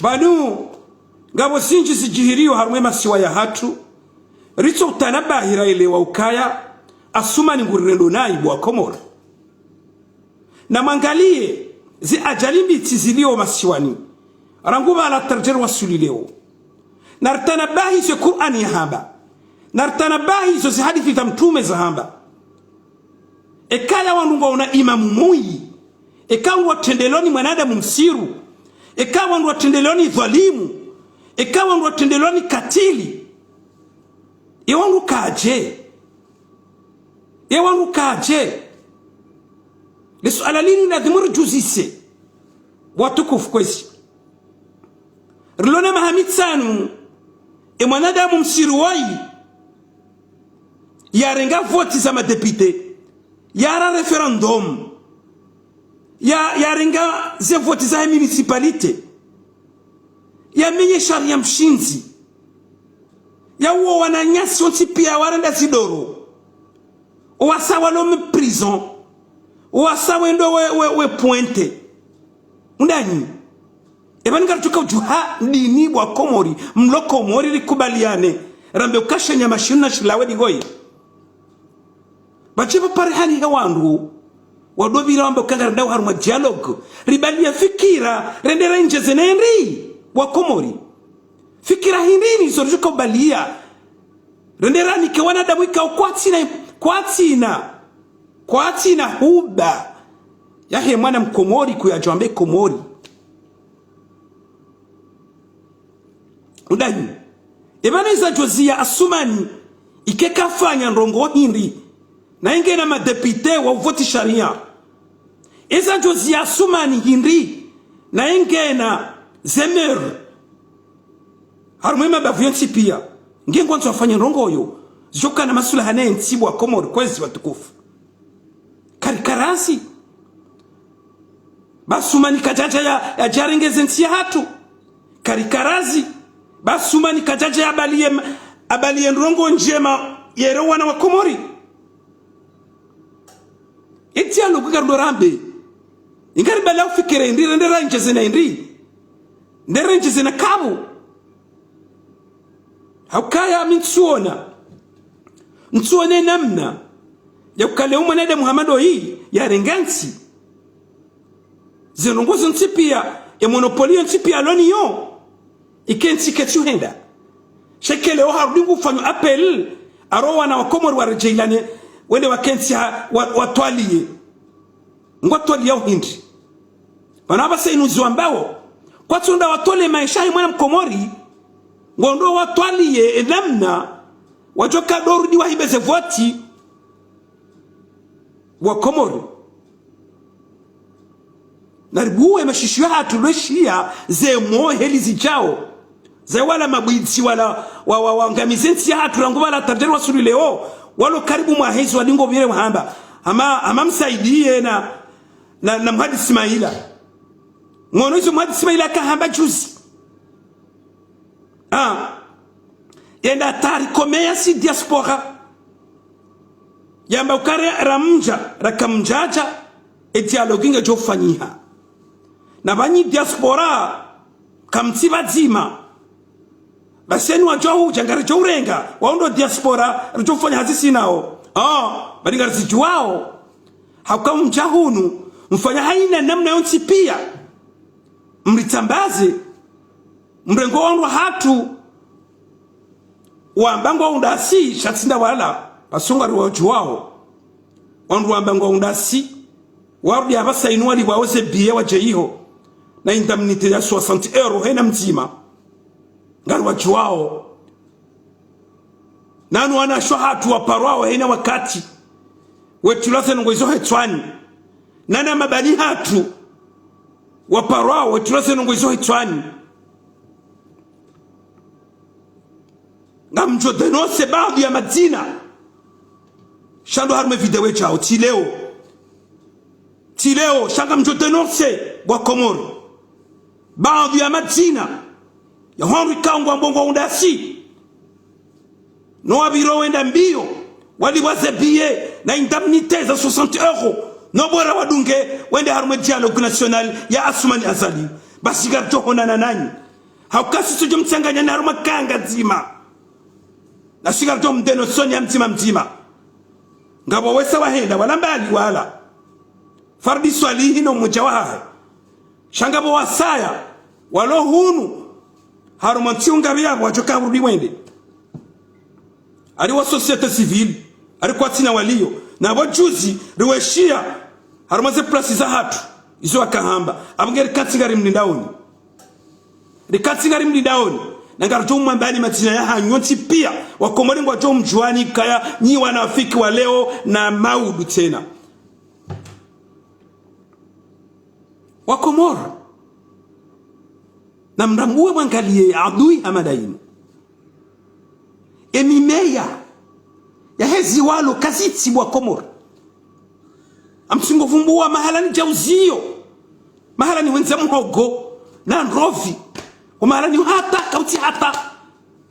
banu ngabo sinji sijihirio harumwe masiwa ya hatu richo utanabahira ile wa ukaya Asumani ngurendo naibu wa Komoro na mangalie zi ajalimbi tizilio masiwani ranguba ala tarjeru wasuli leo nartanabahi se Qur'ani hamba nartanabahi se hadithi za mtume za hamba ekaya wanunga una imamu muyi ekawa watendeloni mwanadamu msiru ekawa watendeloni dhalimu ekawa watendeloni katili iwangu kaje Lesuala lini nadhimuru juzise watukufu kwezi rilona mahamitsanu mwanadamu msiru wai yarenga voti za madepite yara referendum yarenga ze voti za municipalite menye sharia mshinzi uo wananyasi onti pia warenda zidoro wasa walome prison wasa wendo we pointe undani ebani karatuka ujuha dini wa Komori mloko mori likubaliane rambe ukasha nyama shina shilawe digoyi bachipa parihani hewandu wadobira wambe ukanga randau haruma dialogue ribali ya fikira rendera nje zenenri wa Komori fikira hindini zorujuka ubalia rendera nike wanadamu ika kwatina huba yahe mwana mkomori kuyajwambe Komori undani ebana iza jozia Asumani ikekafanya ndongo hindi na inge na madepite wa uvoti sharia iza jozia Asumani hindi na inge na zemer harumema bavionsi pia nge ngwanzo wafanya ndongo yo joka na masula hane ntibu wa Komori kwezi watukufu karikarasi Basumani kajaja ya jarengeze ntia hatu karikarazi Basumani kajaja ya abalie ndrongo njema yero wana wa Komori itia lukuka ndorambe ingari bala ufikire ndira ndera njeze na ndera njeze na kabu haukaya mtsuone namna ya ukale umwanada Muhammadu hii ya rengansi zenongozo ntipia ya monopolio ntipia loni yo ikensi ketuhenda shekele oharudingu fanyo apel arowana wa Komori wa rejailane wende wakensi watwalie ngwatwali yao hindi wanaba sainuzi ambao kwa tunda watole maisha mwana mkomori ngondo watwalie namna wajoka dorudi wahibeze voti wa Komori naribuwe mashishio hatu lweshia ze heli zijao ze wala mabwidzi wala wangamizensi hatu rangu wala tarjeru wasuli leo walo karibu mwahezi walingo vile wahamba ama msaidie na Mhadi Ismaila ngono hizo Mhadi Ismaila kahamba juzi yenda tari komea si diaspora yamba ukare rakamjaja dialogue jo fanyiha na banyi diaspora kamtsiba dzima baseni wajo ujangari jo urenga waundo diaspora jo fanya hazisi nao bali ngari wao hakamjahunu mfanya haina namna yonsi pia mritambaze mrengo wangu hatu wambango undasi shatsinda wala basungari wao wandu wambango undasi warudi abasa inuali waoze biye wajehiho na indemnite ya 60 euro hena mzima ngari wajuao nanu wana hatu waparwao hena wakati wetulase nungoizo hetwani nana mabani hatu waparwao wetulase nungoizo hetwani ngamjo denose baadhi ya madina shando harume video chao tileo shanga mjo denose wa Komori baadhi ya madina ya Henri Kangwa mbongo undasi no wabiro wenda mbio wali wazebiye na indemnite za 60 euro no bora wadunge wende harume dialogue national ya Asumani Azali basi garto honana nani haukasi sujo mtsanganya na haruma kanga nzima na shika to mdeno sonya mtima ngabo wesa wahenda wala mbali wala fardi swalihi no mujawaha shangabo wasaya walo hunu haruma ntiunga byabo wajoka burudi wende ari wa societe civile ari kwa tina walio na bojuzi riweshia haruma ze place za hatu izo akahamba abungeri katsingari mlindaoni rikatsingari mlindaoni nangarjo mwambani matina ya hanyonti pia wakomori ngwajo mjuani kaya nyi wanafiki wa leo na maudu tena wakomoro na mramue wangalie adui hamadainu emimeya ya hezi walo kaziti wakomoro amsingo vumbua mahalani jauzio mahalani wenza mhogo na nrovi mahalani hata kauti hata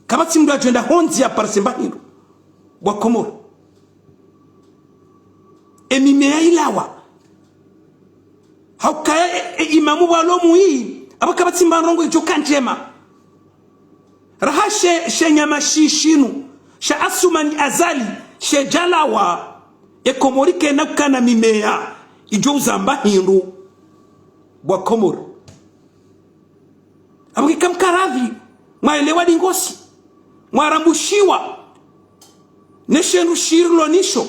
kabati mdu ajenda honzi ya parsemba hilo wakomoro emimea ilawa haukaya imamu walomu hii abakabati mbarongo ijoka njema rahashe shenyama shishinu sha asumani azali she jalawa ekomorike nakana mimea ijo uzamba hindu wakomoro abukika mkaravi mwaelewa dingosi mwarambushiwa neshendu shirlo nisho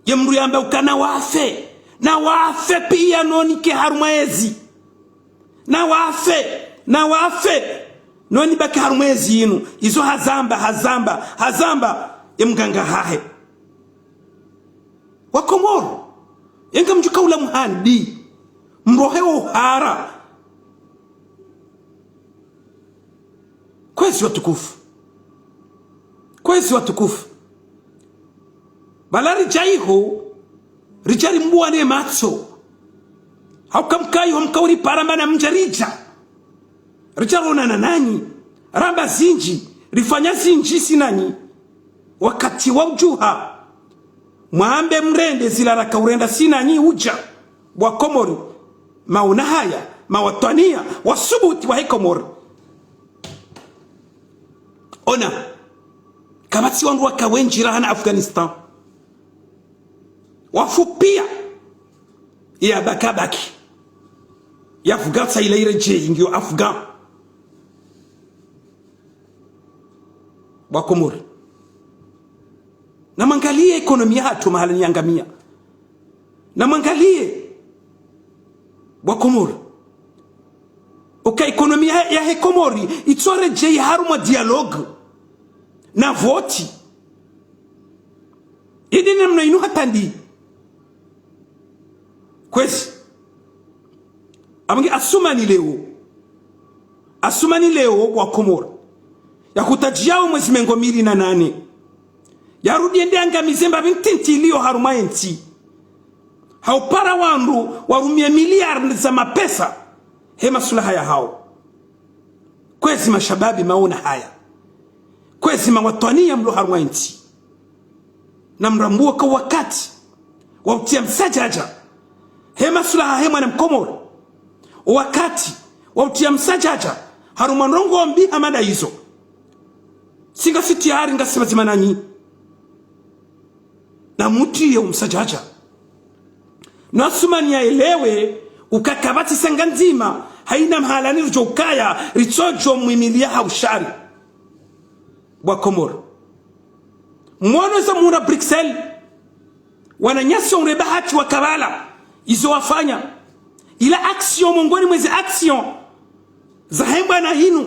yemru yamba ukana wafe na wafe pia noni ke harumwezi na wafe noni baki harumwezi inu izo hazamba emganga hahe wakomoro yenga mjuka ula muhandi mrohe uhara kwezi watukufu balari jaiho rijari mbuwane matso haukamkai homkauri parambana mjarija rijarona na nani ramba zinji rifanya zinji sinani wakati wa ujuha mwambe mrende zilara kaurenda sinani uja wakomori mauna haya mawatwania wasubuti wa hekomori ona kabati wangu wakawenjira hana Afghanistan wafupia ya bakabaki ya Afghansa ile ireje ingio Afghan wakomori na mangalie ekonomia hatu mahala niangamia na mangalie wakomori ekonomia ya hekomori itore je haruma dialogue na voti idi namna inu hatandi kwezi amangi asumani leo wakomoro ya kutajiao mwezi mengo 2008 yarudi ende angamizemba bintinti iliyo haruma enti haupara wandu warumie miliardi za mapesa hema sulaha ya hao kwezi mashababi maona haya kwezi mawatwania mlo haruma enti na mrambua kwa wakati wautia msajaja hema sulaha hema na mkomoro wakati wautia msajaja haruma nrongo wambi hamada hizo singa fitiari nga sima nanyi na muti ya msajaja na sumani ya elewe ukakabati sanganzima haina mhalani rujokaya richojo mwimilia haushari wakomoro mwono za muna Bruxelles wananyasi unrebahati wakabala izo wafanya ila action mongoni mwezi action za hemba na hinu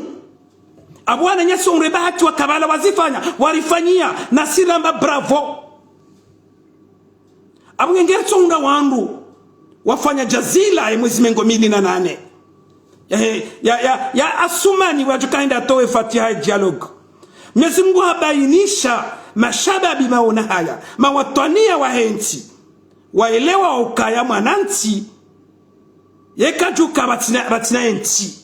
abuwana nyasi unrebahati wakabala wazifanya warifanyia na silamba bravo abu ngengereto unga wandu wafanya jazila ya mwezi mengo 2008 ya asumani wajukaenda atowe fatiha dialogue Mwenyezi Mungu habainisha mashababi maona haya mawatwania wahenti waelewa ukaya mwananti yekajuka batina enti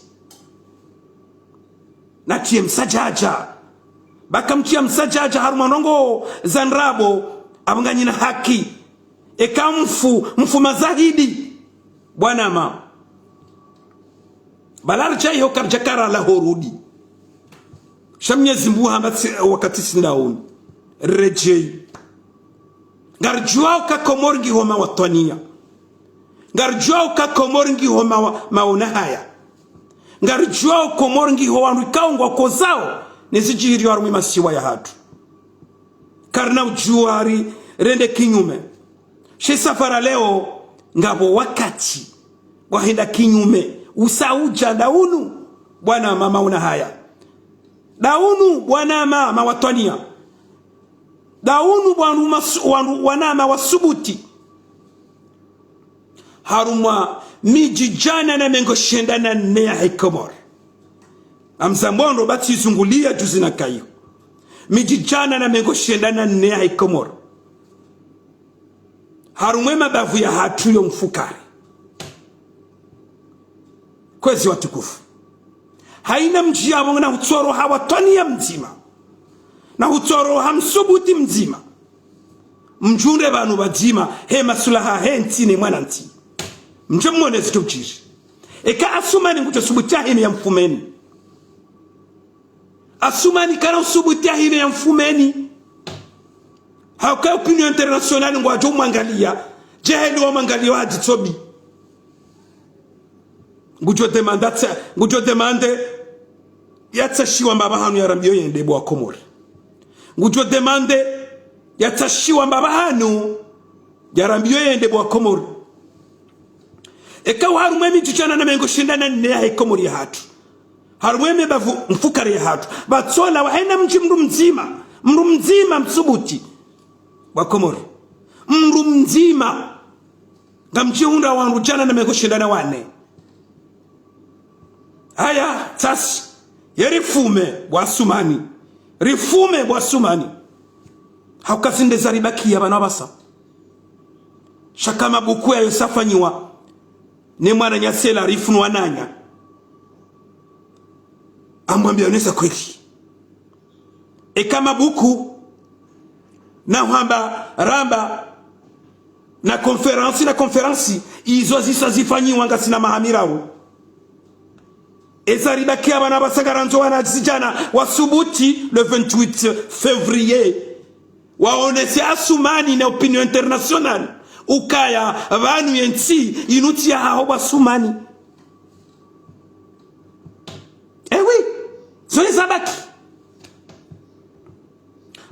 na kie msajaja baka mkia msajaja haruma nongo zanrabo abunganyina haki eka mfu mazahidi bwana ma balarja hiyo karjakara la horudi shamnyezi mbuha wakati sindauni rejei ngarjuao ka komorngi homa watania ngarjuao ka komorngi homa maona haya ngarjuao komorngi ho wandu kaungwa kozao nisijiri warumi masiwa ya hatu karna ujuari rende kinyume she safara leo ngabo wakati wahenda kinyume usauja daunu bwana mama una haya daunu bwana mama watania daunu bwana wanama wasubuti harumwa miji jana na mengo shendana nea hekomor amzambondo bati zungulia juzina kayo miji jana na mengo shendana nea hekomor harumwe mabavu ya hatu yo mfukari kwezi watukufu haina mjiabo na utoro hawatania mzima na utoro hamsubuti mzima mjunde banu bazima he masulaha he ntine mwana nti mjomone zitujiri eka asumani ngutosubutia hine ya mfumeni asumani kana usubutia hine ya mfumeni hauka opinion international ngwa jo mwangalia jeheli wa mwangalia wa jitobi ngujo demande yatashiwa mbabahanu ya rambiyo yende bwa komori ngujo demande yatashiwa mbabahanu ya rambiyo yende bwa komori eka harumwe mijuchana na mengo shindana nne ya komori ya hatu harumwe mebavu mfukari ya hatu batsola wa haina mji mru mzima msubuti bwa komori mru mzima ngamji hunda wanruchana na mengo shindana wane haya tasi yerifume bwasumani rifume bwasumani haukasinde zaribaki ya banabasa shakama buku ya yosafanyiwa ni mwana nyasela rifunu wananya amwambia unesa kweli kama buku na hamba ramba na konferansi izo zisa zifanyiwa ngasina mahamirawo ezaribaki abana basagaranzo wanazijana wasubuti le 28 février waonese asumani na opinion international ukaya banu yenti inuti ya hao basumani oui zone zabaki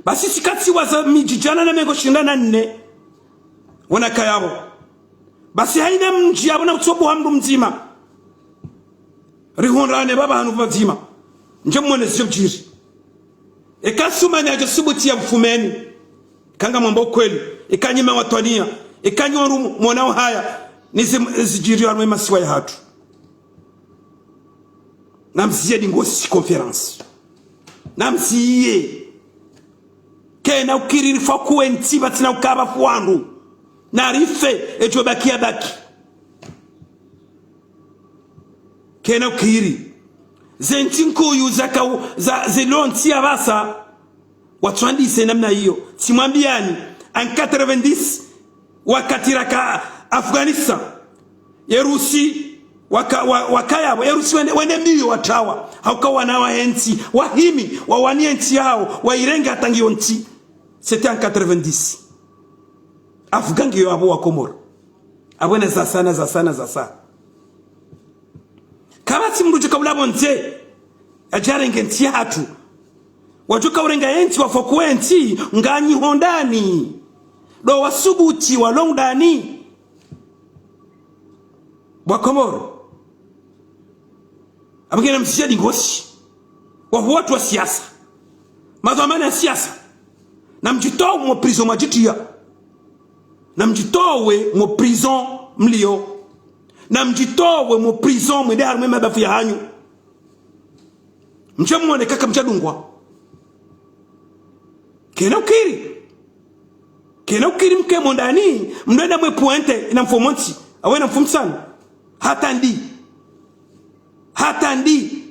basi sikati waza mijijana na mengo shindana nne wanakayabo basi haina mji abona utsobo wa mdu mzima rihonrane baba hanu vazima njemone zibjiri ekasumani ajasubuti ya mfumeni kanga mwamba kweli ekanyima watwania ekanyoru mwanao haya nizijiri wanwe masiwa ya hatu namsiye dingosi conference namsiye kena ukiriri fakuwe ntiba tina ukaba fuwandu narife ejo bakia baki kena ukiri zentinko yuzaka za zelonti abasa watwandise namna hiyo simwambiani en 90 wakati raka Afghanistan yerusi wakayabo yerusi wende mbio watawa haukawa na wahensi wahimi wawanienti yao wairenga atangiyo nti c'était en 90 Afgangi yo abo wa Komoro abone za sana kama simruju kabla bonte ajarenge nti hatu wajuka urenga enti wafokuenti nganyi hondani do wasubuti walongdani bwa Komoro abagena msijadi ngosi wa watu wa siasa madhamana ya siasa na mjitowe mo prison majitia na mjitowe mo prison mlio na mjitowe mo prison mwende harume mabafu ya hanyu mjamwone kaka mjadungwa kena ukiri mke mondani mnwenda mwe puente ina mfomonti awena mfumsana hatandi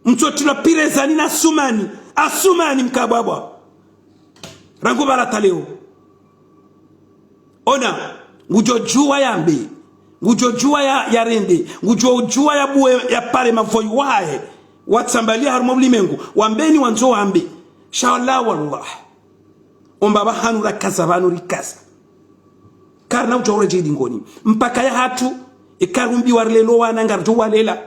mchotula pirezani na asumani mkababwa rangu bala taleo ona ngujojua yambi ngujojua ya rende ngujojua ya buwe ya pale mavoyu wae watsambalia harumo ulimengu wambeni wanzo wambe shala wallah omba bahanura kaza banu rikaza karna ujore jedi ngoni mpaka ya hatu ikarumbi warlelo wana ngarjo walela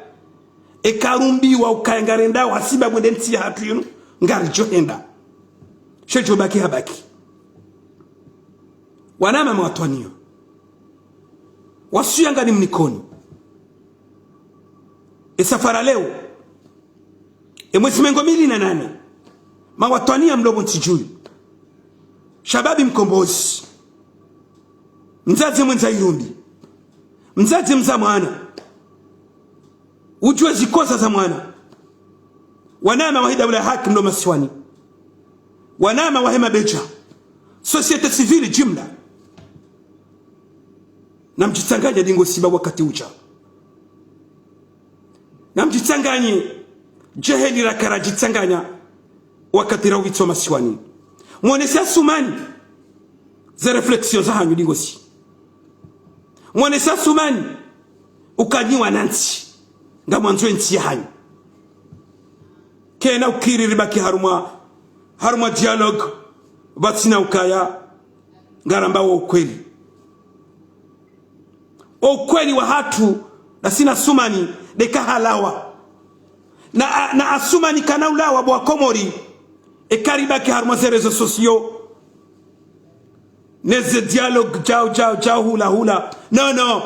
ikarumbi wa ukayangarenda wasiba mwende nti ya hatu yunu ngarjo henda shejo baki habaki wanama mwatwanio wasuyanga ni mnikoni safara leo mwezi mengo 2008 mawatwania mlobo ntijui shababi mkombozi mzazi mwenza irumbi mzazi mza mwana ujue zikosa za mwana wanama wahida ula haki mlo maswani wanama wahema beja societe civile jimla na mjitanganya dingo siba wakati uja na mjitanganye jeheli rakara jitanganya wakati rawito maswani mwanesa sumani za reflexion za hanyu dingo si mwanesa sumani ukanyiwa nanti nga mwanzo nti hanyu kena ukiri ribaki haruma dialogue batina ukaya ngaramba wa ukweli wa hatu na sina sumani deka halawa na asumani kana ulawa bwa komori ekaribaki haruma za rezo sosio neze dialogue jao hula no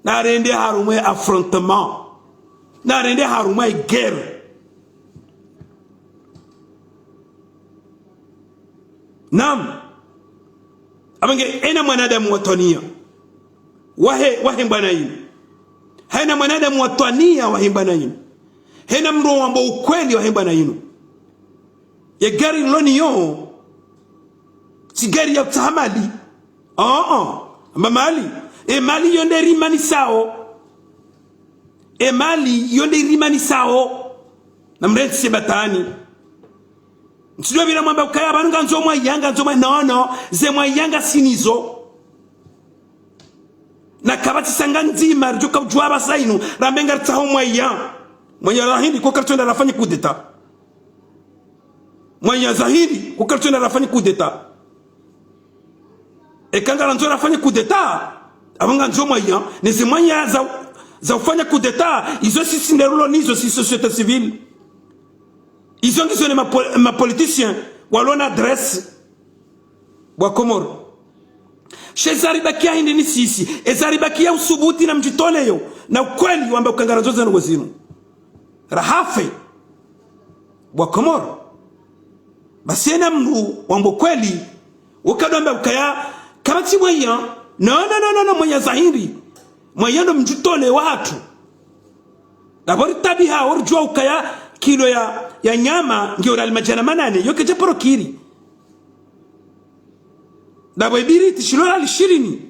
na rende haruma affrontement na rende haruma guerre nam abange ena mwanadamu watania wahe mbana yinu haina mwanadamu watania wahe mbana yinu hena mro wambo ukweli wahe mbana yinu ya gari loni yo si gari ya utahamali mali mali yonde rimani sao mali yonde rimani sao na mreti sebatani ntidwa bila mwamba ukaya banunga nzomwa yanga no ze mwa yanga sinizo na kabati sanga nzima rjoka ujwaba sainu rambenga rtaho mwa ya mwenye rahindi kwa kartonda rafanya kudeta mwenye zahiri kwa kartonda rafanya kudeta kanga nzo rafanya kudeta abanga nzomwa ya neze mwanya za ufanya kudeta izo sisi nderulo nizo si societe civile ils ont dit que ma politicien walona adresse wa Komoro shezaribakia hindi ni sisi ezaribakia usubuti na mjitoleyo na ukweli wamba ukangara zote na wazinu rahafe wa Komoro basi ena mnu wambo kweli ukadomba ukaya kabati mwanya no mwanya zahiri mwanya ndo mjitole watu dabori tabiha orjua ukaya kilo ya nyama ndio ralimajana manane yoke japoro kiri dabo ibiri tishilora lishirini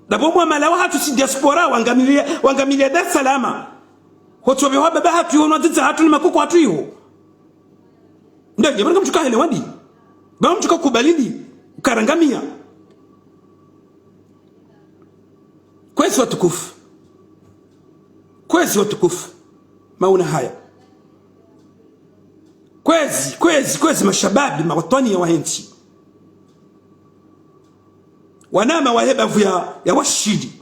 dabo mwa malawa hatu si diaspora wangamilia Dar es Salaam hotobe wa baba hatu yono tza hatu ni makoko hatu hiyo ndio jamani mtuka hele wadi baba mtuka kubalidi ukarangamia kwezi watukufu mauna haya kwezi mashababi mawatwani ya wahenchi wanama wahebavu ya washidi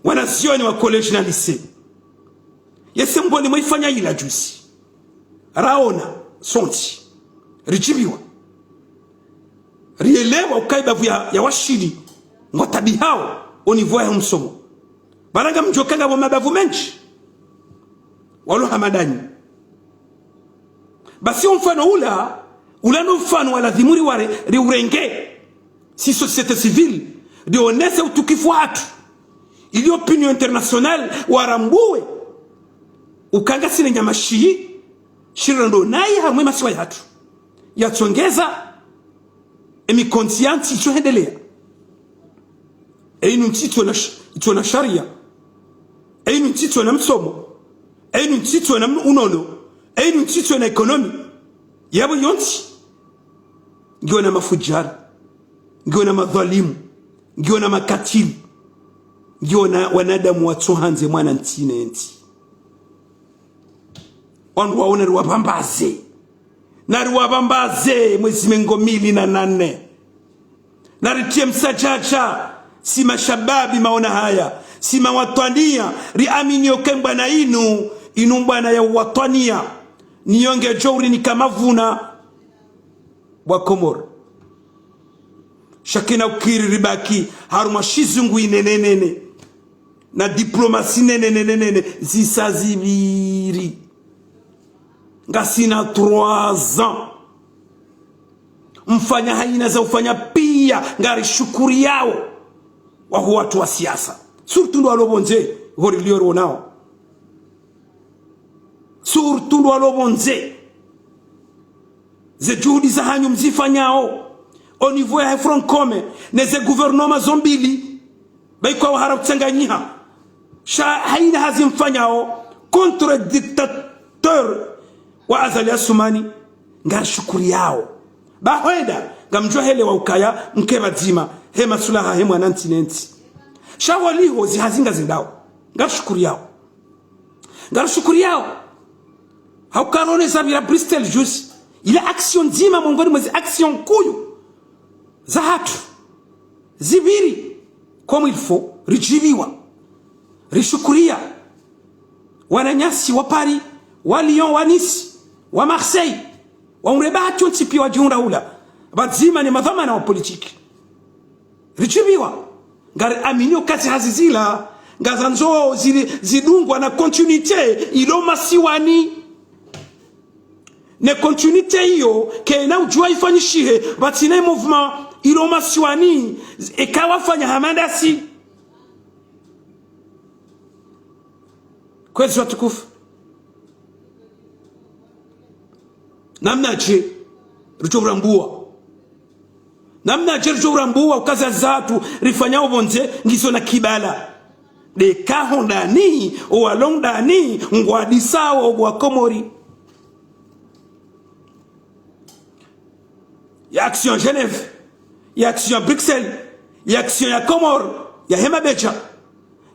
wanazioni wa college na lycée yese mboni mwaifanya ila juzi raona sonti rijibiwa rielewa ukaibavu ya washidi ngotabi hao univoya msomo baranga mjokanga wa mabavu menchi walo hamadani basi mfano ulano mfano wala dhimuri ware riurenge si societe civile dionese utukifu watu ili opinion international warambuwe ukanga sine nyamashi shirando naye hamwe masiwa yatu yatongeza conscience ichohendelea einu ntito na sharia einu ntito na msomo einu ntito na unono einu ntito na ekonomi yabo yonti ngiona mafujari ngiona madhalimu ngiona makatili ngiona wanadamu watsohanze mwana ntine enti wandu waone ruwapambaze na ruwapambaze mwezi mengo 2008 na ritie msachacha si mashababi maona haya si mawatwania riaminio kemba na inu mbwana ya watwania niyonge jouri ni kamavuna wa Komoro shakina ukiri ribaki haruma shizungu inenenene na diplomasi nenenenene zisazibiri ngasina 3 ans mfanya haina za ufanya pia ngari shukuri yao wa watu wa siasa surtout ndo alobonze hori lioro nao surtout ndo alobonze ze juhudi za hanyu mzifanyao au niveau ya Francome neze gouvernement zombili baikwa wahara kutsanganyiha sha haina hazimfanyao contre dictateur wa Azali Assoumani ngari shukuri yao bahweda ngamjwa hele wa ukaya mkeba dzima he masulaha he mwana ntinenti shawaliho zihazinga zindao ngari shukuri yao haukarone zabira Bristol juice ile action dzima mongoni mwezi action kuyu za hatu zibiri comme il faut rijibiwa rishukuria wananyasi wa Paris wa Lyon wa Nice wa Marseille wa unrebatu ntipi wa jiunda ula badzima ni madhamana wa politiki rijibiwa ngari aminio kati hazizila ngazanzo zidungwa na continuité ilo masiwani ne continuité hiyo kena ujua ifanyishihe batine mouvement ilo masiwani ikawa fanya hamandasi kwezi watukufu namnache rujurambua ukaza zatu rifanya ubonze ngizo na kibala de kahondani owalongdani ngwadisawo wa Komori ya action Genève ya action Bruxelles ya action ya Komoro ya Hemabecha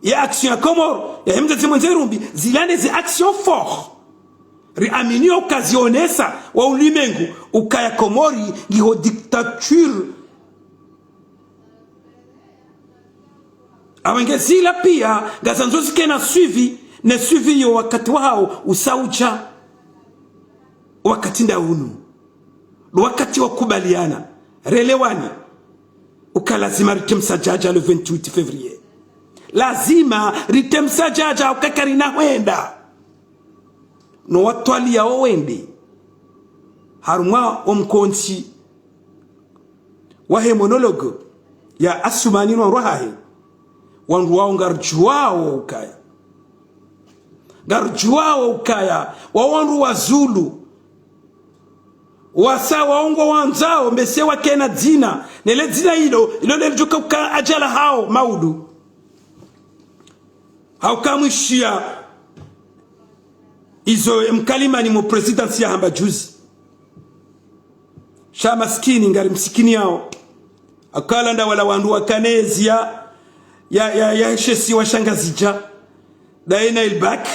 ya action ya Komoro ya Hemdezimwenzerumbi zilane zi action fort riamini okazionesa wa ulimengu ukaya Komori ngiho dictature awengezila pia ngazanzozi kena suivi ne suivi yo wakati wao usaucha wakati ndaunu wakati wa kubaliana relewani ukalazima ritemsajaja le 28 février lazima ritemsajaja ukakarina wenda no watwali ya owende harumwa omkonsi wahe monologue ya Assoumani no rohahe wandu wao ngarjuao ukaya wa wandu wa Zulu wasa waongo wanzao mbesewa kena dzina nele dzina ilo lelijuka uka ajala hao maudu haukamwishia izo mkalima ni mu presidency ya hamba juzi sha maskini ngari msikini yao akalanda wala wandu wa Kanezia ya shesi wa shangazija daina ilbak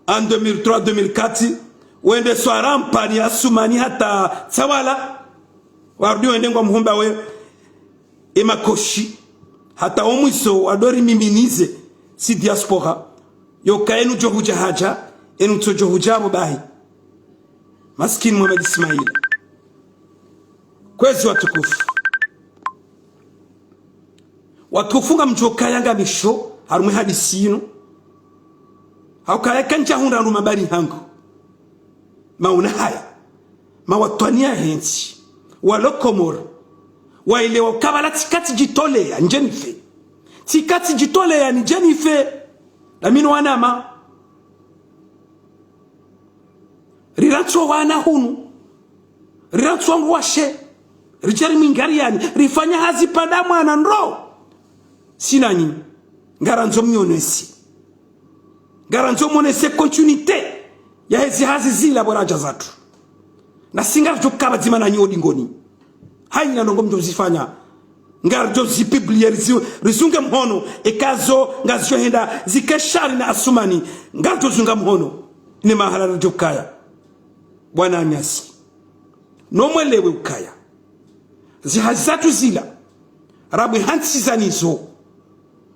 en 2003-2004 wende swarampa ni Assoumani hata tsawala warudi wende ngwa muhumba we emakoshi hata omwiso wadori miminize si diaspora yokaenu johuja haja enu tojohuja bahi maskini Mohamed Ismail kwezi watukufu wakufunga mjoka yanga misho harumwe hadisi yino haukaya kanja hunda rumabari hangu mauna haya mawatwania hensi walo Komoro waile wakabala tikati jitole ya njenife tikati jitole ya njenife lamino wanama rirancho wana hunu rirancho wangu washe rijari mingariani rifanya hazi padamu anandro sinani ngaranzo mionesi continuité ya hezi hazi zila boraja zatu na singa tukaba zima na nyodi ngoni haina ndongo mjo zifanya ngarjo zipiblia rizunga mhono ekazo ngazjo henda zikashari na asumani ngarjo zunga mhono ni mahala rjo kaya bwana anyasi no mwelewe ukaya zihazatu zila rabu hansi zanizo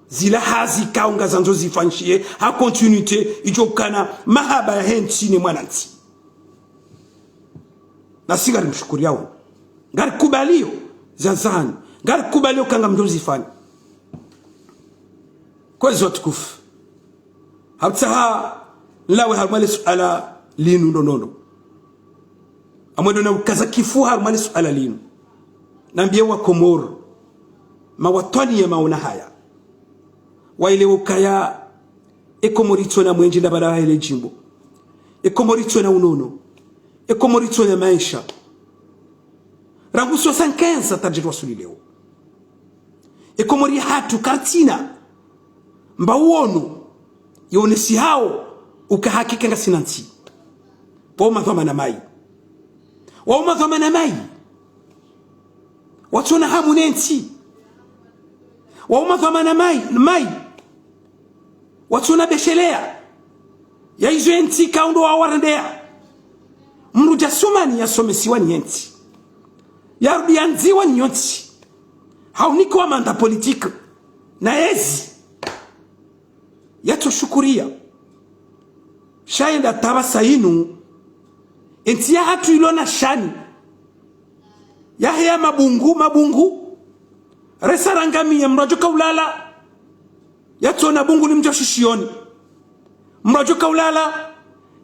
zila hazi kaunga zanzo zifanshie ha continuité ijokana mahaba ya hensi ni mwanansi na sigari mshukuri yao ngari kubalio zazani ngari kubalio kanga mdozi fani kwa hizo tukufu habtaha lawe harmali suala linu nonono amwedo na ukaza kifu harmali suala linu nambie wa Komoro mawatoni ya maona haya waile ukaya ekomorito na mwenji na bala ile jimbo ekomorito na unono ekomorito na maisha rangu 75 tajitwa suli leo ekomori hatu kartina mbauono yonesi hao ukahakika nga sinanti wa madhama na mai wa madhama na mai watuna hamu nenti wa madhama na mai watuna beshelea ya hizo enti kaundo wa warandea mruja sumani ya somesiwa ni enti yarudi anziwa ni yonti hauniko wa manda politika na ezi yato shukuria shaenda taba sainu enti ya hatu ilona shani ya hea mabungu resa rangami ya mrajoka ulala yato na bungu limjo shishioni mrajoka ulala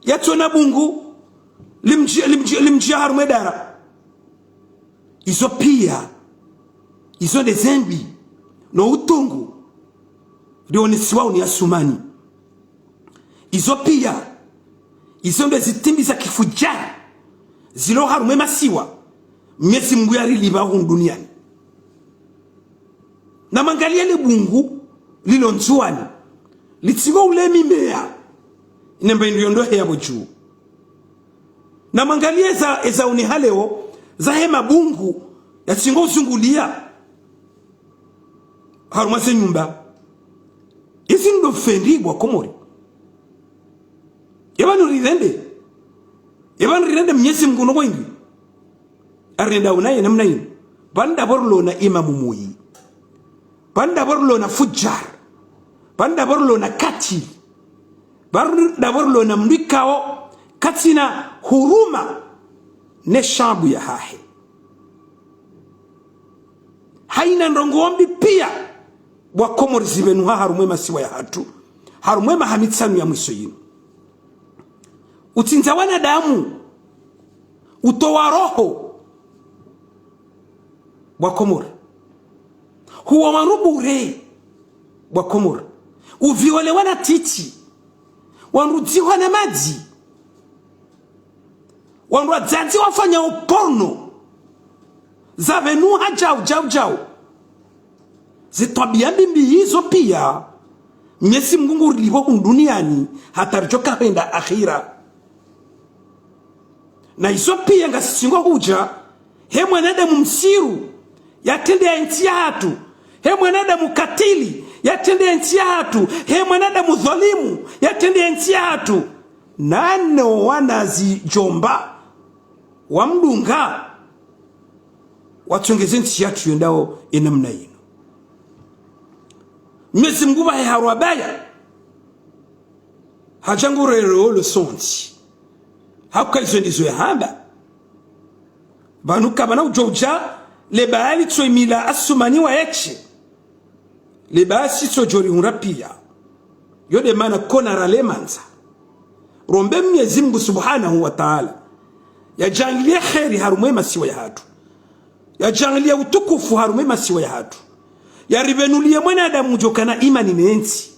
yato na bungu limjia harumedara izo pia izo dezembi no utungu lionesiwa uniasumani izo pia izo ndezitimbi za kifujara zilo harume masiwa miezi Mungu yari libahu duniani na mangalia le bungu lilo nzuani litigo ule mimea inemba indiondo hea boju na mangalia eza unihaleo za hema bungu ya tingo uzungulia harumase nyumba izi ndo fendi bwa Komori yabanu rirende mnyesi Mungu no wengi arenda unaye namna hiyo banda borlo na imamu muyi banda borlo na fujar banda borlo na katil banda borlo na mlikao katina huruma ne shabu ya hahe haina ndongombi pia bwa Komori zibenu harumwe masiwa ya hatu harumwe mahamitsanu ya mwiso yinu utinza wanadamu utowa roho bwa Komori huwa marubure bwa Komori uviole wana titi wanrudziwa na maji wanruadzazi wafanya uporno zavenu hajau zitwabia mbimbi hizo pia Mwenyezi Mungu libo duniani hatarichoka kwenda akhira na hizo pia ngasisingo huja he mwanadamu msiru yatende enti hatu he mwanadamu katili yatende enti hatu he mwanadamu dhalimu yatende enti hatu nano wanazijomba wamdunga watongeze enti hatu yendao enamna ino Mwenyezi Mungu bahe harwabaya hajangurero le sonti hauka izo ndizo ya hamba banuka bana ujoja le baali tsoimila asumani wa eche le baasi tsojori unrapia yode mana kona ralemanza rombe Mwenyezi Mungu subhanahu wa ta'ala ya jangilia khairi harumwe masiwa ya hatu ya jangilia utukufu harumwe masiwa ya hatu ya rivenulie mwanadamu ujokana imani nenti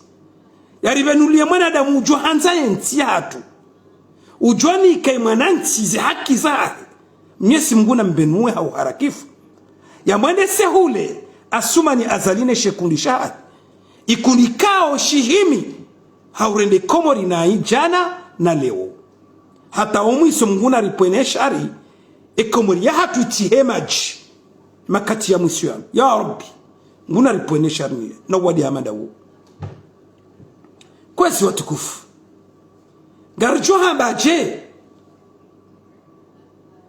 ya rivenulie mwanadamu ujohanza enti hatu ujwani kai mwananchi zi haki zahe Mwenyezi Mungu na mbenue hau harakifu ya mwende sehule asumani azaline shekundi shahadi ikunikao shihimi haurende Komori na jana na leo hata omwiso Mungu na ripwene shari Komori ya hatu itihemaji makati ya mwisho ya Rabbi nguna ripwene sharni na wadi hamada wu kwezi watukufu garjo hamba je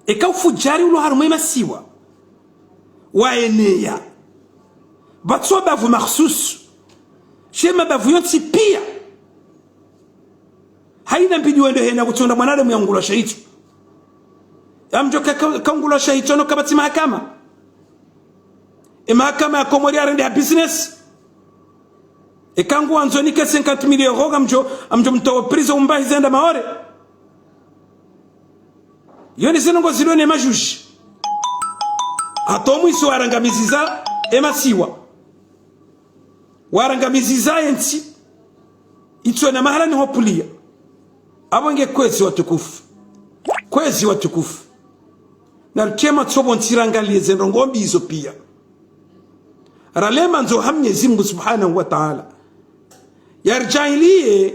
ikawfujari ulo harumwe masiwa waenea batso bavu makhsus shema bavu yonsi pia haina mbidi wende hena kutonda mwanadamu yangula shahidi amjoka kangula shahidi no kabati mahakama mahakama ya Komori arende ya business ikangu anzoni ke 50 million euro amjo mtoa prison umbahi zenda maore yoni zinongo zilone majuji atomu iso warangamiziza emasiwa warangamiziza enti itso na mahala ni hopulia abonge kwezi watukufu na rukema tsobo ntirangalie zenongombi izo pia ralema nzo Mwenyezi Mungu Subhanahu wa Ta'ala yarjailie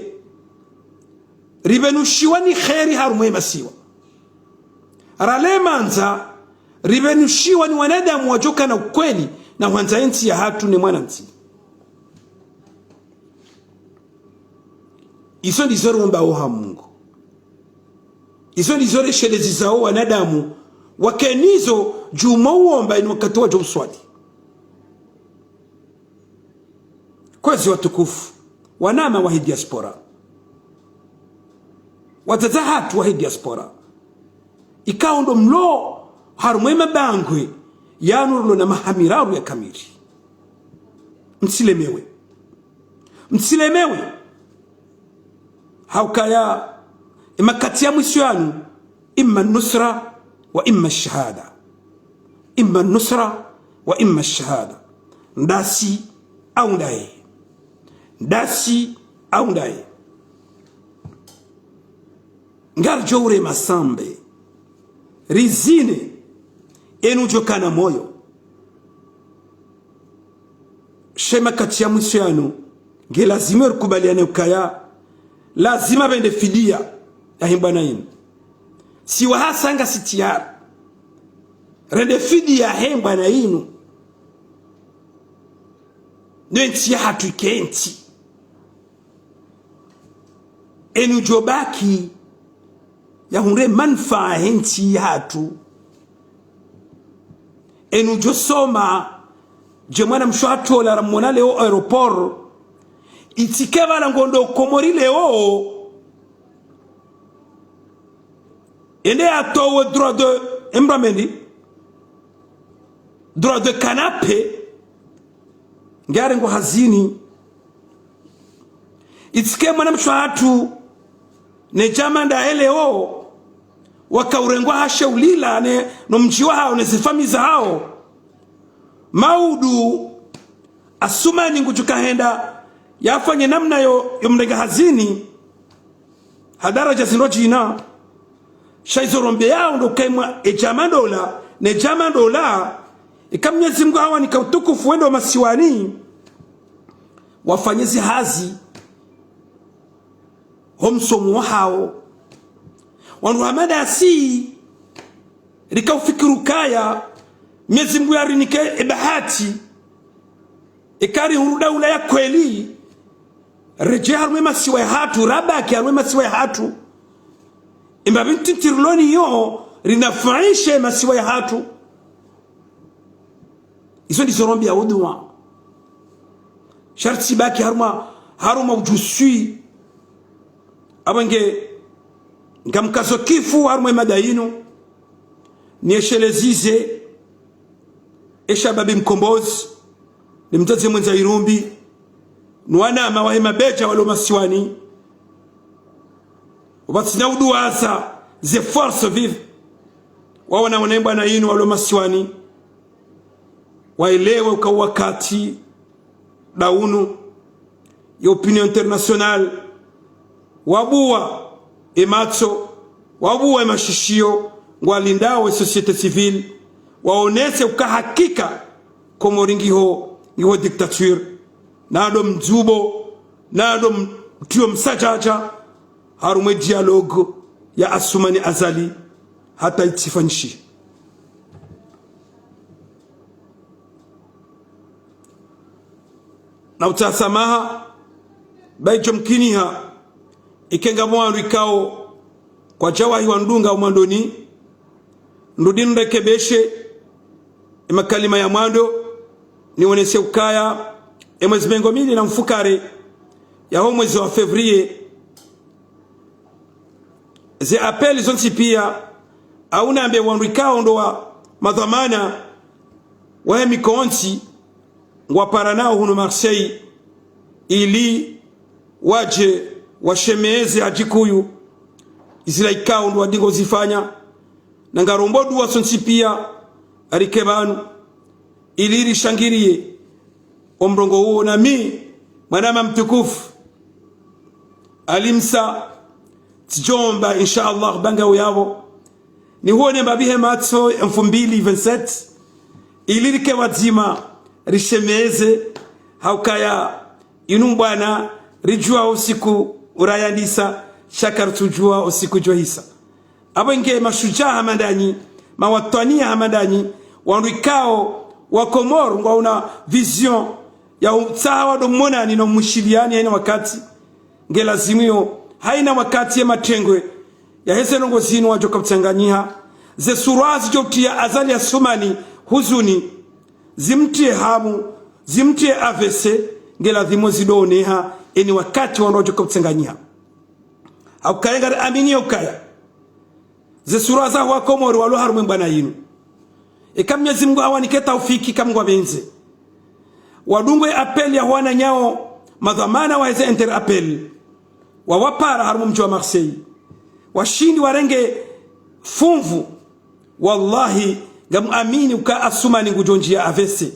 ribenushiwa ni khairi harumwe masiwa ralema nza ribenushiwa ni wanadamu wajoka na ukweli na wanza enti ya hatu ni mwananti iso ndizo rumba oha Mungu iso ndizo reshelezi zao wanadamu wakenizo juma uomba inu wakati wa jobswadi kwezi watukufu wanama wahi diaspora watazahatu wahi diaspora ikaundo mlo harumwe mabangwe yanurulo na mahamiraru ya kamiri msilemewe haukaya imakati ya mwisho yanu imma nusra wa imma shahada ndasi au ndaye ngarjo ure masambe rizine enu jokana moyo shema kati ya mwisho yanu nge lazima rukubaliane ukaya lazima bende fidia ya himbana inu siwa hasanga sitiara rende fidia ya himbana inu nenti ya hatu ikenti enu jobaki ya hunre manfaa henti ya hatu enu josoma jemwana mshuatu la ramona leo aeroport itikeva la ngondo Komori leo ende atowe droit de embramendi droit de canapé ngare ngo hazini itike mwana mshuatu ne jamanda leo wakaurengwa hashaulila ne no mjiwa hao ne zifamiza hao maudu asumani nguchukahenda yafanye namna yo mrenga hazini hadaraja zinojina shaizorombe yao ndo kaimwa jamandola ikamnyezi Mungu hawa nikautukufu wendo masiwani wafanyezi hazi homsomu hao wanu hamada asi likaufikiru kaya Mwenyezi Mungu yarinike ebahati ikari huruda ula ya kweli rejea harumwe masiwa ya hatu rabaki harumwe masiwa ya hatu imbabinti tirloni yo rinafaishe masiwa ya hatu iso ndisorombi ya udwa sharti baki haruma ujusui abange ngamkazo kifu harumwe madainu nieshelezize esha babi mkombozi ni mtazi mwenza Irumbi nuwana mawahima beja walo masiwani wabatina uduwaza ze force vive wawana wanemba na inu walo masiwani waelewe ukawakati daunu ya opinion international wabuwa ematso wabuwa emashishio ngwalindawe societe civile waonese ukahakika Komori ngiho dictature nado mzubo nado mtio msajaja harumwe dialogue ya asumani azali hata itifanyishi na utasamaha baicho mkiniha ikenga mwandu ikao kwa jawahi wa ndunga umandoni ndudin rekebeshe makalima ya mwando niwonese ukaya mwezi mengomili na mfukare ya mwezi wa Fevrier ze appel zonsi pia auna ambe wandu ikao ndo wa madhamana wa mikonsi ngwapara nao huno Marseille ili waje washemeze ajikuyu izila ikao ndo wadingo zifanya na ngarombo duwa sonsi pia arikebanu ili rishangirie omrongo huo na mi mwanama mtukufu alimsa tijomba inshallah banga uyavo ni huone mbabihe matso 2027 ili rike wadzima rishemeze haukaya inu bwana rijua usiku urayandisa shakar tujua usiku johisa abenge mashujaa hamandanyi mawatwania hamandanyi wanduikao wa Komoro ngwa una vision ya utsawa do mona ni no mushiliani haina wakati ngelazimio haina wakati ya matengwe ya hese nongo zinu wajoka mtanganyiha ze surazi jotia azali ya sumani huzuni zimtie hamu zimtie avese ngelazimo zidoneha eni wakati wanojoka mtanganyiha haukayenga amini ukaya ze suraza wa Komoro walo harume mbana yinu Mwenyezi Mungu awanike taufiki kamngwa benze wadungwe appel ya wana nyao madhamana wa heze inter appel wa wapara harumu mji wa Marseille washindi warenge funvu wallahi ngamuamini uka asumani ngujonjia avese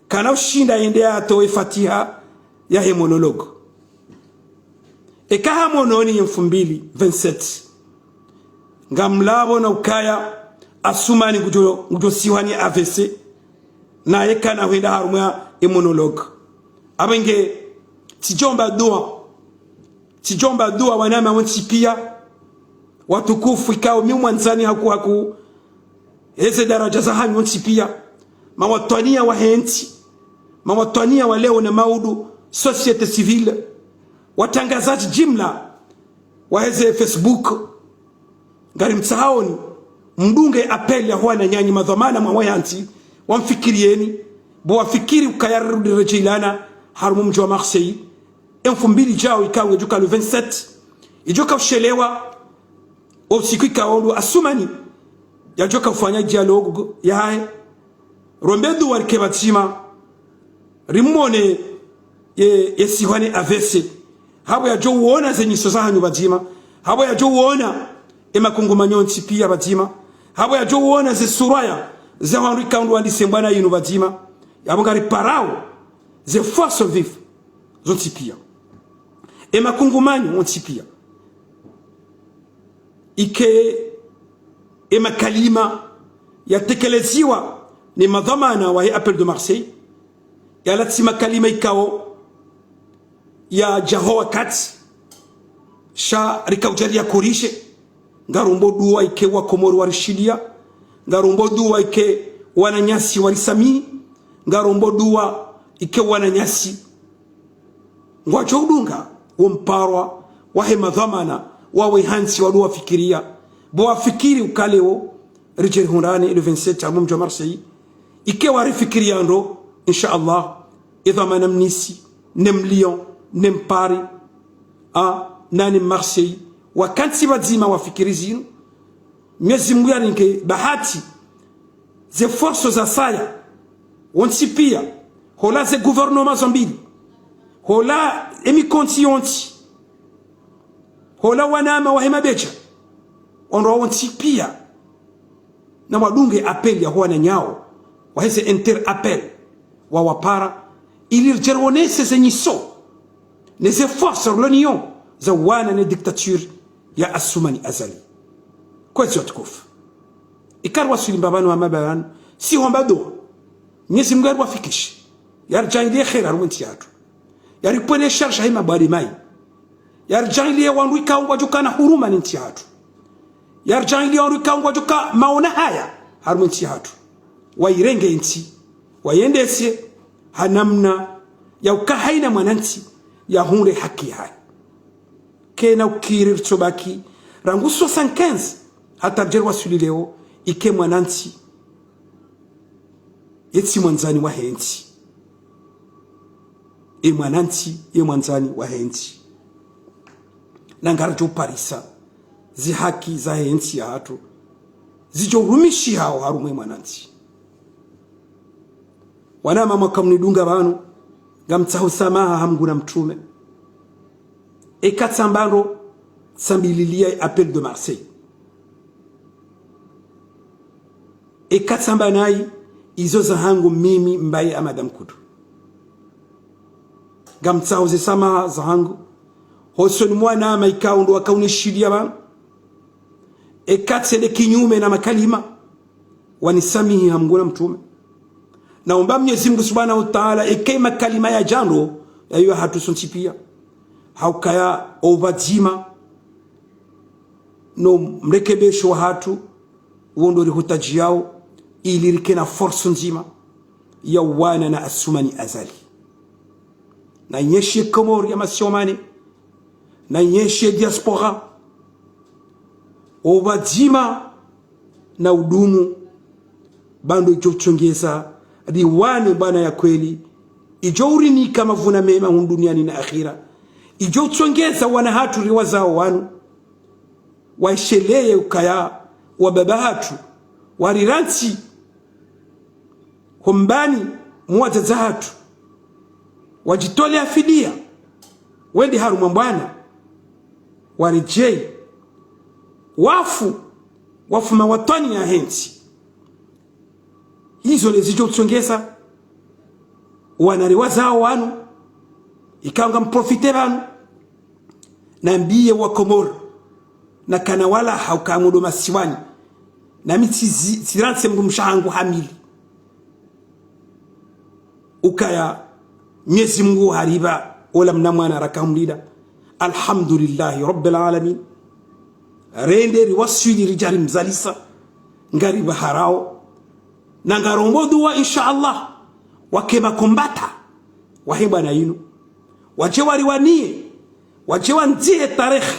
kana ushinda endea atoe fatiha ya he monologue ekaha mononi 2027 ngamlabo na ukaya asumani ngujo siwani AVC na yekana wenda harumwa monologue abenge tijomba dua wanama wanti pia watukufu ikao mwanzani haku heze daraja za hanyu wanti pia mawatwania wa henti mawatwania wa leo na maudu societe civile watangazaji jimla wa heze Facebook ngari mtsahaoni mdunge appel ya wana nyanyi madhamana mwayanti wamfikirieni bo wafikiri ukayarudi rejilana harumu mji wa Marseille 2000 jao ikawe juka le 27 ijoka ushelewa usiku ikaondo asumani ya joka ufanya dialogue ya hae rombedu warikebatima rimone yesiwane avese habo ya jo uona zenyiso za hanyu batima habo ya jo uona emakungumanyonti pia batima habo ya jo uona ze suraya za wanrika ndo andisembana yinu batima yabo ngari parao ze force vive zonti pia emakungumanyo onti pia ike emakalima yatekeleziwa ni madhamana wa appel de Marseille ya latima kalima ikao ya jahoa kati sha rikaujaria kurishe ngarumbo duwa ike wa Komoro warishidia ngarumbo duwa ike wananyasi warisami ngarumbo duwa ike wananyasi ngwacho udunga umparwa wahe madhamana wawe hansi waduwa fikiria bo wafikiri ukaleo rijeri hundane le 27 amu mjo Marseille ike warifikiria ndo insha Allah idhamana mnisi nem Lyon nem Paris nani Marseille wakansi wazima wafikiri zinu Mwenyezi Mungu yarinke bahati ze forces za saya onti pia hola ze gouvernement zambili hola emikonti yonti hola wanama wahema becha onro onti pia na wadunge appel ya wana nyao waheze inter appel wa wapara ili jerwonese zenyiso neze forces l'union za wana ne dictature ya asumani azali kwa hiyo tukufu ikarwa sulimbabano wa mabano si hombado Mwenyezi Mungu wafikishi yarjangile khair arwenti yatu yaripone sharsha hima bari mai yarjangile wandu ikaungwa jukana huruma ninti yatu yarjangile wandu ikaungwa juka maona haya arwenti yatu wairenge inti wayendese hanamna ya ukahaina mwananchi ya hunre haki hai kena ukirir tsobaki rangu 75 hata jerwa suli leo ike mwananchi yetsi mwanzani wa henchi mwananchi ye mwanzani wa henchi nangarjo parisa zi haki za henchi ya hatu zijo rumishi hao harumwe mwananchi wana mama kamnidunga banu gamtsaho samaha hamguna mtume ekatsambaro sambililia appel de Marseille ekatsamba nai izo za hangu mimi mbaye amadam kudu gamtsaho ze samaha za hangu hosoni mwana maikao ndo wakaunishidia banu ekatsele kinyume na makalima wanisamihi hamguna mtume naomba Mwenyezi Mungu Subhanahu wa Ta'ala ekema kalima ya jando yayo hatusontipia haukaya obadzima no mrekebesho wa hatu wondo rihutaji yao ili rikena force nzima ya wana na asumani azali na nyeshe Komori ya masiomani na nyeshe diaspora obadzima na udumu bando ichochongeza diwane bana ya kweli ijouri ni kama vuna mema duniani na akhira ijo tsongeza wana hatu riwazao wanu waisheleye ukaya wa baba hatu wariranti humbani muwazaza hatu wajitole afidia wendi haru mwambwana warijei wafu mawatani ya hensi hizo lezijo tsongeza wanariwazao wanu ikanga mprofite banu na mbiye wa Komoro na kana wala haukamudo masiwani na miti ziranse mgumshangu hamili ukaya Mwenyezi Mungu hariba wala mnamwana rakamlida alhamdulillahi rabbil alamin renderi wasuli rijali mzalisa ngariba harao na ngarombodu wa inshallah wakema kombata wahimba na yinu waje waliwanie waje wanzie tarehe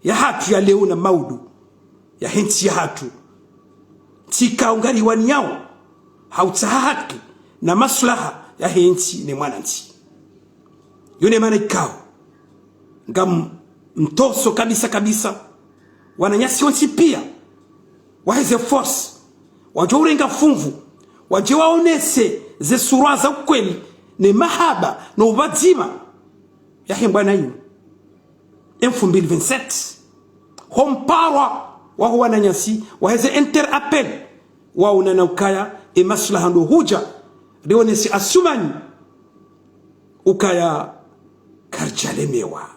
ya hatu ya leo na maudu ya hensi ya hatu tika ungari waniao hautahaki na maslaha ya hensi ni mwananchi yone maana ikao ngam mtoso kabisa wananyasi wansi pia waheze force waje urenga funvu waje waonese ze sura za ukweli ni mahaba na ubadzima ya himba na yinu 2027 homparwa wa huwa na nyasi waheze interappel wa unanaukaya maslaha ndo huja rionesi asumani ukaya karjalemewa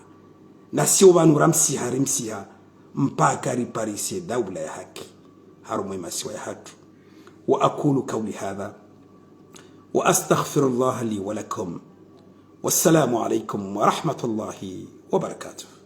na sio banu ramsiha mpaka riparise daula ya haki harumwe masiwa ya hatu wa aqulu qawli hadha wa astaghfirullah li wa lakum wassalamu alaykum wa rahmatullahi wa barakatuh.